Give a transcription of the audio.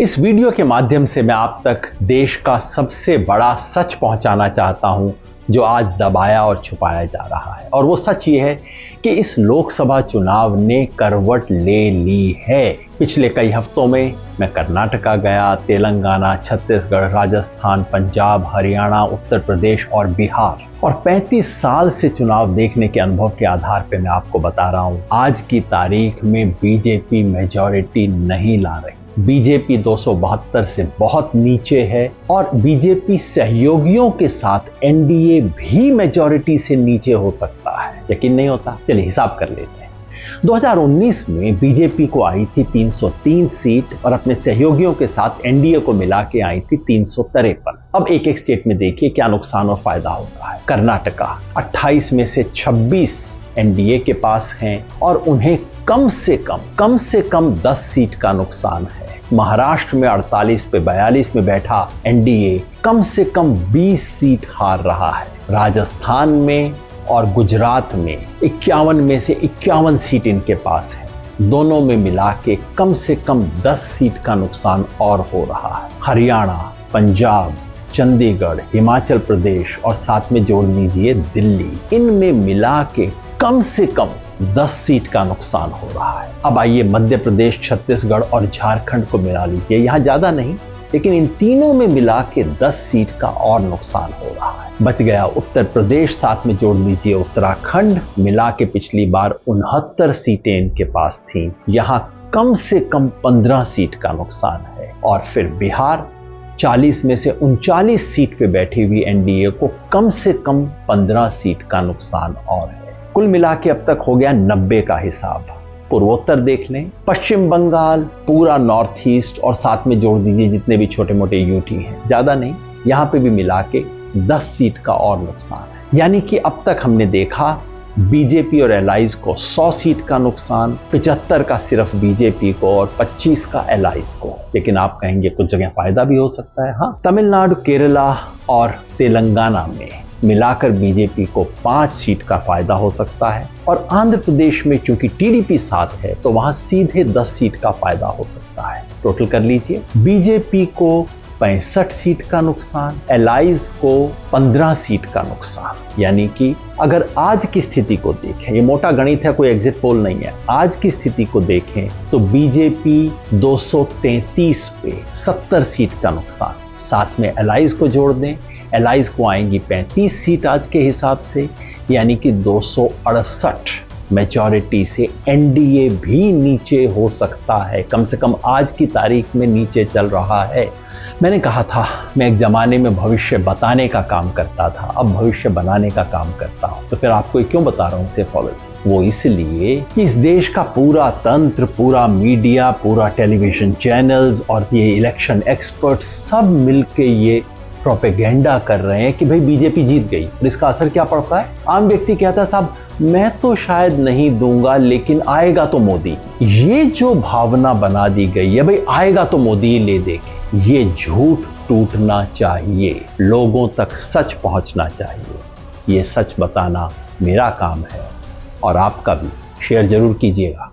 इस वीडियो के माध्यम से मैं आप तक देश का सबसे बड़ा सच पहुंचाना चाहता हूं जो आज दबाया और छुपाया जा रहा है। और वो सच ये है कि इस लोकसभा चुनाव ने करवट ले ली है। पिछले कई हफ्तों में मैं कर्नाटका गया, तेलंगाना, छत्तीसगढ़, राजस्थान, पंजाब, हरियाणा, उत्तर प्रदेश और बिहार, और 35 साल से चुनाव देखने के अनुभव के आधार पर मैं आपको बता रहा हूं, आज की तारीख में बीजेपी मेजॉरिटी नहीं ला रही। बीजेपी 272 से बहुत नीचे है और बीजेपी सहयोगियों के साथ एनडीए भी मेजॉरिटी से नीचे हो सकता है। यकीन नहीं होता? चलिए हिसाब कर लेते हैं। 2019 में बीजेपी को आई थी 303 सीट और अपने सहयोगियों के साथ एनडीए को मिला के आई थी 353। अब एक एक स्टेट में देखिए क्या नुकसान और फायदा होता है। कर्नाटका 28 में से 26 एनडीए के पास हैं और उन्हें कम से कम 10 सीट का नुकसान है। महाराष्ट्र में 48 पे 42 में बैठा एनडीए कम से कम 20 सीट हार रहा है। राजस्थान में और गुजरात में 51 में से 51 सीट इनके पास है। दोनों में मिला के कम से कम 10 सीट का नुकसान और हो रहा है। हरियाणा, पंजाब, चंडीगढ़, हिमाचल प्रदेश और साथ में जोड़ लीजिए दिल्ली, इनमें मिला के कम से कम 10 सीट का नुकसान हो रहा है। अब आइए मध्य प्रदेश, छत्तीसगढ़ और झारखंड को मिला लीजिए। यहां ज्यादा नहीं, लेकिन इन तीनों में मिला के 10 सीट का और नुकसान हो रहा है। बच गया उत्तर प्रदेश, साथ में जोड़ लीजिए उत्तराखंड, मिला के पिछली बार 69 सीटें इनके पास थीं। यहां कम से कम 15 सीट का नुकसान है। और फिर बिहार 40 में से 39 सीट पे बैठी हुई एनडीए को कम से कम 15 सीट का नुकसान और है। कुल मिला के अब तक हो गया 90 का हिसाब। पूर्वोत्तर देख लें, पश्चिम बंगाल, पूरा नॉर्थ ईस्ट और साथ में जोड़ दीजिए जितने भी छोटे मोटे यूटी हैं, ज्यादा नहीं, यहां पे भी मिला के 10 सीट का और नुकसान है। यानी कि अब तक हमने देखा बीजेपी और एलाइज को 100 सीट का नुकसान, 75 का सिर्फ बीजेपी को और 25 का एलाइज को। लेकिन आप कहेंगे कुछ जगह फायदा भी हो सकता है। हाँ, तमिलनाडु, केरला और तेलंगाना में मिलाकर बीजेपी को 5 सीट का फायदा हो सकता है। और आंध्र प्रदेश में चूंकि टीडीपी साथ है तो वहां सीधे 10 सीट का फायदा हो सकता है। टोटल कर लीजिए, बीजेपी को 65 सीट का नुकसान, एलाइज को 15 सीट का नुकसान। यानी कि अगर आज की स्थिति को देखें, ये मोटा गणित है, कोई एग्जिट पोल नहीं है, आज की स्थिति को देखें तो बीजेपी 233 पे 70 सीट का नुकसान, साथ में एलाइज को जोड़ दें, एलाइज को आएंगी 35 सीट आज के हिसाब से, यानी कि 268 मेजॉरिटी से एनडीए भी नीचे हो सकता है। कम से कम आज की तारीख में नीचे चल रहा है। मैंने कहा था मैं एक जमाने में भविष्य बताने का काम करता था, अब भविष्य बनाने का काम करता हूं। तो फिर आपको क्यों बता रहा हूं सेफोलॉजी? वो इसलिए कि इस देश का पूरा तंत्र, पूरा मीडिया, पूरा टेलीविजन चैनल्स और ये इलेक्शन एक्सपर्ट सब मिलके ये प्रोपेगेंडा कर रहे हैं कि भाई बीजेपी जीत गई। और इसका असर क्या पड़ता है? आम व्यक्ति कहता है साहब मैं तो शायद नहीं दूंगा लेकिन आएगा तो मोदी। ये जो भावना बना दी गई है भाई आएगा तो मोदी ही ले देंगे, ये झूठ टूटना चाहिए। लोगों तक सच पहुंचना चाहिए। ये सच बताना मेरा काम है और आपका भी। शेयर जरूर कीजिएगा।